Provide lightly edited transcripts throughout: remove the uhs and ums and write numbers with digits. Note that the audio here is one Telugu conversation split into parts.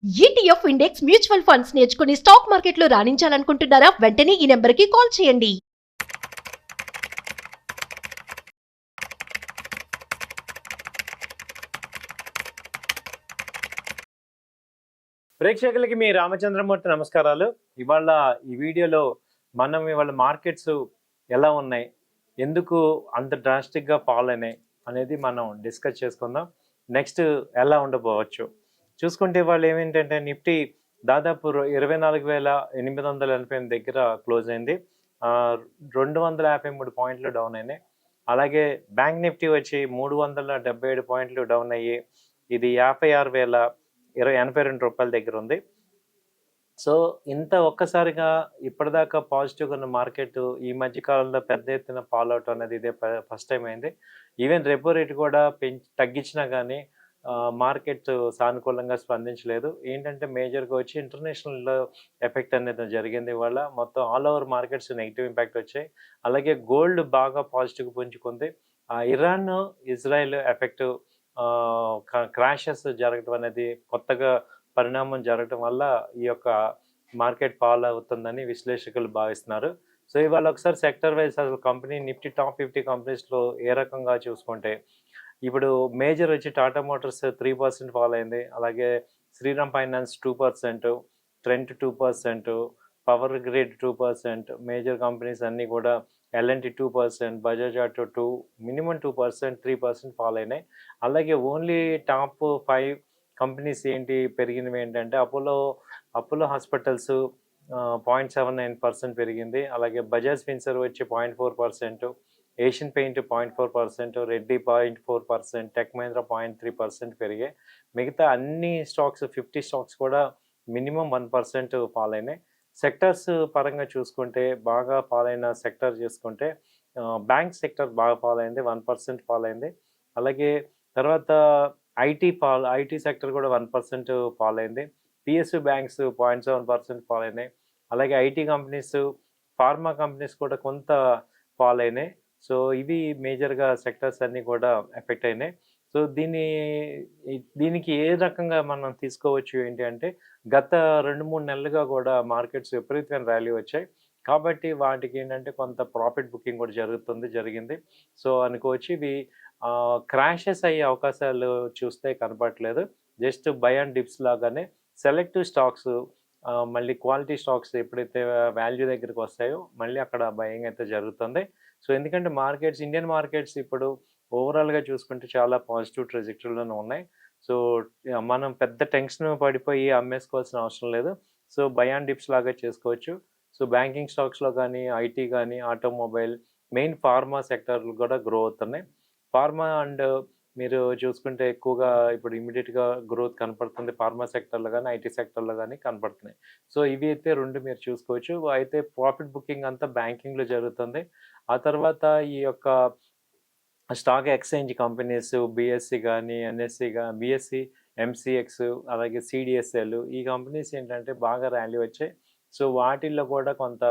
ఈటీఎఫ్ ఇండెక్స్ మ్యూచువల్ ఫండ్స్ నేర్చుకుని స్టాక్ మార్కెట్లో రాణించాలనుకుంటున్నారా? వెంటనే ఈ నెంబర్కి కాల్ చేయండి. ప్రేక్షకులకి మీ రామచంద్రమూర్తి నమస్కారాలు. ఇవాళ ఈ వీడియోలో ఇవాళ మార్కెట్స్ ఎలా ఉన్నాయి, ఎందుకు అంత డ్రాస్టిక్గా ఫాల్ అయినాయి అనేది మనం డిస్కస్ చేసుకుందాం. నెక్స్ట్ ఎలా ఉండబోవచ్చు చూసుకుంటే వాళ్ళు ఏమేంటంటే నిఫ్టీ దాదాపు 24,888 దగ్గర క్లోజ్ అయింది. 253 పాయింట్లు డౌన్ అయినాయి. అలాగే బ్యాంక్ నిఫ్టీ వచ్చి 377 పాయింట్లు డౌన్ అయ్యి ఇది 56,82 రూపాయల దగ్గర ఉంది. సో ఇంత ఒక్కసారిగా ఇప్పటిదాకా పాజిటివ్గా ఉన్న మార్కెట్ ఈ మధ్య కాలంలో పెద్ద ఎత్తున ఫాలో అవటం అనేది ఇదే ఫస్ట్ టైం అయింది. ఈవెన్ రెపో రేట్ కూడా తగ్గించినా కానీ మార్కెట్ సానుకూలంగా స్పందించలేదు. ఏంటంటే మేజర్గా వచ్చి ఇంటర్నేషనల్ ఎఫెక్ట్ అనేది జరిగింది. ఇవాళ మొత్తం all over markets negative impact వచ్చాయి. అలాగే గోల్డ్ బాగా పాజిటివ్ పుంజుకుంది. ఇరాన్ ఇజ్రాయెల్ ఎఫెక్ట్ క్రాషెస్ జరగడం అనేది కొత్తగా పరిణామం జరగడం వల్ల ఈ యొక్క మార్కెట్ ఫాల్ అవుతుందని విశ్లేషకులు భావిస్తున్నారు. సో ఇవాళ ఒకసారి సెక్టర్ వైజ్ అసలు కంపెనీ నిఫ్టీ టాప్ 50 కంపెనీస్లో ఏ రకంగా చూసుకుంటే ఇప్పుడు మేజర్ వచ్చి టాటా మోటార్స్ 3% ఫాల్ అయింది. అలాగే Shriram finance 2%, Trent 2%, power grid 2%, major companies అన్నీ కూడా LNT 2%, Bajaj auto 2, minimum 2%, 3% fall అయినాయి. అలాగే ఓన్లీ టాప్ 5 కంపెనీస్ పెరిగినవి ఏంటంటే అపోలో హాస్పిటల్స్ 0.79% పెరిగింది. అలాగే బజాజ్ ఫిన్సర్వ్ వచ్చి 0.4%, Asian paint 0.4%, Reddy 0.4%, tech Mahindra 0.3% పెరిగాయి. మిగతా అన్ని స్టాక్స్ 50 స్టాక్స్ కూడా మినిమం 1% ఫాల్ అయినాయి. సెక్టర్స్ పరంగా చూసుకుంటే బాగా ఫాల్ అయిన సెక్టర్ చూసుకుంటే బ్యాంక్ సెక్టర్ బాగా ఫాల్ అయింది, 1% ఫాల్ అయింది. అలాగే తర్వాత ఐటీ సెక్టర్ కూడా 1% ఫాల్ అయింది. పిఎస్యు బ్యాంక్స్ 0.7% ఫాల్ అయినాయి. అలాగే ఐటీ కంపెనీస్, ఫార్మా కంపెనీస్ కూడా కొంత ఫాల్ అయినాయి. సో ఇవి మేజర్గా సెక్టర్స్ అన్నీ కూడా ఎఫెక్ట్ అయినాయి. సో దీనికి ఏ రకంగా మనం తీసుకోవచ్చు అంటే గత 2-3 నెలలుగా కూడా మార్కెట్స్ విపరీతమైన ర్యాలీ వచ్చాయి. కాబట్టి వాటికి ఏంటంటే కొంత ప్రాఫిట్ బుకింగ్ కూడా జరిగింది. సో అనుకోవచ్చు ఇవి క్రాషెస్ అయ్యే అవకాశాలు చూస్తే కనపడట్లేదు. జస్ట్ బై అండ్ డిప్స్ లాగానే సెలెక్టివ్ స్టాక్స్ మళ్ళీ క్వాలిటీ స్టాక్స్ ఎప్పుడైతే వాల్యూ దగ్గరికి వస్తాయో మళ్ళీ అక్కడ బయింగ్ అయితే జరుగుతుంది. సో ఎందుకంటే ఇండియన్ మార్కెట్స్ ఇప్పుడు ఓవరాల్గా చూసుకుంటే చాలా పాజిటివ్ ట్రెజెక్టరీలోనే ఉన్నాయి. సో మనం పెద్ద టెన్షన్ పడిపోయి అమ్మేసుకోవాల్సిన అవసరం లేదు. సో బై అండ్ డిప్స్ లాగా చేసుకోవచ్చు. సో బ్యాంకింగ్ స్టాక్స్లో కానీ, ఐటీ కానీ, ఆటోమొబైల్, మెయిన్ ఫార్మా సెక్టర్లు కూడా గ్రో అవుతున్నాయి. ఫార్మా అండ్ మీరు చూసుకుంటే ఎక్కువగా ఇప్పుడు ఇమీడియట్గా గ్రోత్ కనపడుతుంది. ఫార్మా సెక్టర్లో కానీ, ఐటీ సెక్టర్లో కానీ కనపడుతున్నాయి. సో ఇవి అయితే 2 మీరు చూసుకోవచ్చు. అయితే ప్రాఫిట్ బుకింగ్ అంతా బ్యాంకింగ్లో జరుగుతుంది. ఆ తర్వాత ఈ యొక్క స్టాక్ ఎక్స్చేంజ్ కంపెనీస్ బీఎస్సీ కానీ, బీఎస్సీ, ఎంసీఎక్స్, అలాగే సిడిఎస్ఎల్ ఈ కంపెనీస్ ఏంటంటే బాగా ర్యాలీ వచ్చాయి. సో వాటిల్లో కూడా కొంత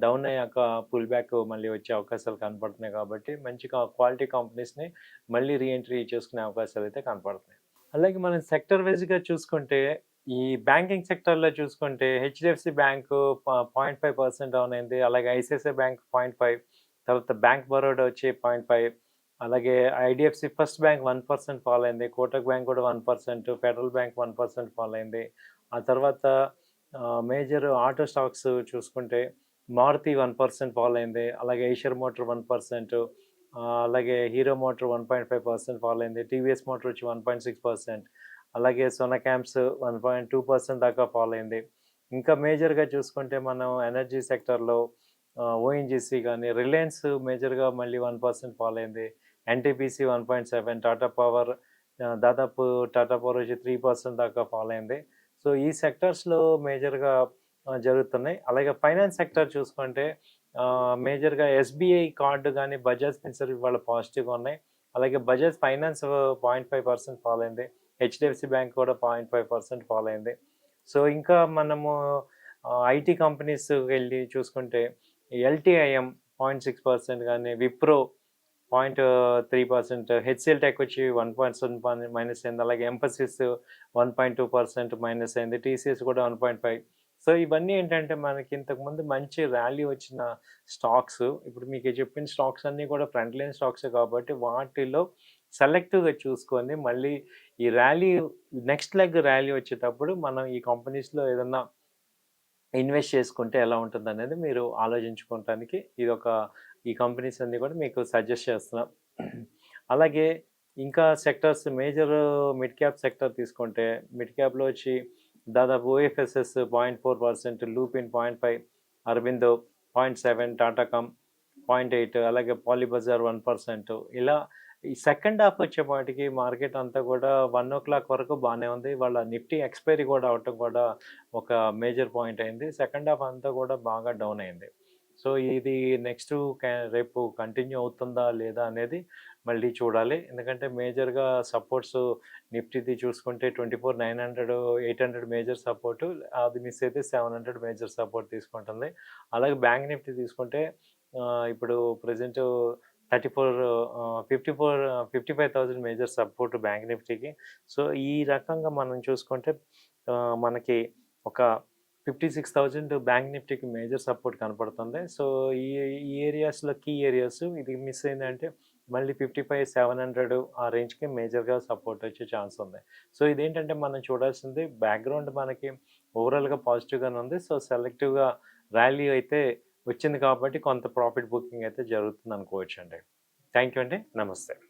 డౌన్ అయ్యాక పుల్ బ్యాక్ మళ్ళీ వచ్చే అవకాశాలు కనపడుతున్నాయి. కాబట్టి మంచి క్వాలిటీ కంపెనీస్ని మళ్ళీ రీఎంట్రీ చేసుకునే అవకాశాలు అయితే కనపడుతున్నాయి. అలాగే మనం సెక్టర్ వైజ్గా చూసుకుంటే ఈ బ్యాంకింగ్ సెక్టర్లో చూసుకుంటే హెచ్డిఎఫ్సి బ్యాంకు 0.5% డౌన్ అయింది. అలాగే ఐసిఐసిఐ బ్యాంక్ 0.5, తర్వాత బ్యాంక్ బరోడా వచ్చి 0.5, అలాగే ఐడిఎఫ్సి ఫస్ట్ బ్యాంక్ 1% ఫాల్ అయింది. కోటక్ బ్యాంక్ కూడా 1%, ఫెడరల్ బ్యాంక్ 1% ఫాల్ అయింది. ఆ తర్వాత మేజర్ ఆటో స్టాక్స్ చూసుకుంటే మారుతి 1% ఫాల్ అయింది. అలాగే ఏషియర్ మోటార్ 1%, అలాగే హీరో మోటార్ 1.5% ఫాల్ అయింది. టీవీఎస్ మోటార్ వచ్చి 1.6%, అలాగే సోనాకామ్స్ 1.2% దాకా ఫాల్ అయింది. ఇంకా మేజర్గా చూసుకుంటే మనం ఎనర్జీ సెక్టర్లో ఓఎన్జీసీ కానీ, రిలయన్స్ మేజర్గా మళ్ళీ 1% ఫాల్ అయింది. ఎన్టీపీసీ 1.7, టాటా పవర్ వచ్చి 3% దాకా ఫాల్ అయింది. సో ఈ సెక్టర్స్లో మేజర్గా జరుగుతున్నాయి. అలాగే ఫైనాన్స్ సెక్టర్ చూసుకుంటే మేజర్గా ఎస్బీఐ కార్డు కానీ, బజాజ్ ఫిన్సర్వ్ ఇవాళ పాజిటివ్గా ఉన్నాయి. అలాగే బజాజ్ ఫైనాన్స్ 0.5% ఫాల్ అయింది. హెచ్డిఎఫ్సి బ్యాంక్ కూడా 0.5% ఫాల్ అయింది. సో ఇంకా మనము ఐటీ కంపెనీస్ వెళ్ళి చూసుకుంటే ఎల్టీఐఎం 0.6% కానీ, విప్రో 0.3%, హెచ్సిఎల్ టెక్ వచ్చి 1.7 మైనస్ అయింది. అలాగే ఎంఫసిస్ 1.2% మైనస్ అయింది. టీసీఎస్ కూడా 1.5. సో ఇవన్నీ ఏంటంటే మనకి ఇంతకుముందు మంచి ర్యాలీ వచ్చిన స్టాక్స్. ఇప్పుడు మీకు చెప్పిన స్టాక్స్ అన్నీ కూడా ఫ్రంట్ లైన్ స్టాక్సే కాబట్టి వాటిలో సెలెక్టివ్‌గా చూసుకొని మళ్ళీ ఈ ర్యాలీ నెక్స్ట్ లెగ్ ర్యాలీ వచ్చేటప్పుడు మనం ఈ కంపెనీస్‌లో ఏదన్నా ఇన్వెస్ట్ చేసుకుంటే ఎలా ఉంటుందనేది మీరు ఆలోచించుకోవటానికి ఈ కంపెనీస్ అన్నీ కూడా మీకు సజెస్ట్ చేస్తున్నాం. అలాగే ఇంకా sectors major mid cap sector తీసుకుంటే మిడ్ క్యాప్‌లో వచ్చి దాదాపు ఓఎఫ్ఎస్ఎస్ 0.4%, లూపిన్ 0.5, అరబిందో 0.7, టాటాకామ్ 0.8, అలాగే పాలీబజార్ 1%. ఇలా ఈ సెకండ్ హాఫ్ వచ్చేపాటికి మార్కెట్ అంతా కూడా 1:00 వరకు బాగానే ఉంది. వాళ్ళ నిఫ్టీ ఎక్స్‌పైరీ కూడా అవ్వటం కూడా ఒక మేజర్ పాయింట్ అయింది. సెకండ్ హాఫ్ అంతా కూడా బాగా డౌన్ అయింది. సో ఇది నెక్స్ట్ రేపు కంటిన్యూ అవుతుందా లేదా అనేది మళ్ళీ చూడాలి. ఎందుకంటే మేజర్‌గా సపోర్ట్స్ నిఫ్టీది చూసుకుంటే 24,900, 800 మేజర్ సపోర్టు. అది మిస్ అయితే 700 మేజర్ సపోర్ట్ తీసుకుంటుంది. అలాగే బ్యాంక్ నిఫ్టీ తీసుకుంటే ఇప్పుడు ప్రెజెంట్ 55,000 మేజర్ సపోర్ట్ బ్యాంక్ నిఫ్టీకి. సో ఈ రకంగా మనం చూసుకుంటే మనకి ఒక 56,000 బ్యాంక్ నిఫ్టీకి మేజర్ సపోర్ట్ కనపడుతుంది. సో ఈ ఈ ఏరియాస్‌లో కీ ఏరియాస్ ఇది మిస్ అయిందంటే మళ్ళీ 55,700 ఆ రేంజ్‌కి మేజర్‌గా సపోర్ట్ వచ్చే ఛాన్స్ ఉంది. సో ఇదేంటంటే మనం చూడాల్సింది బ్యాక్‌గ్రౌండ్ మనకి ఓవరాల్‌గా పాజిటివ్‌గానే ఉంది. సో సెలెక్టివ్‌గా ర్యాలీ అయితే వచ్చింది కాబట్టి కొంత ప్రాఫిట్ బుకింగ్ అయితే జరుగుతుంది అనుకోవచ్చండి. థ్యాంక్ యూ అండి. నమస్తే.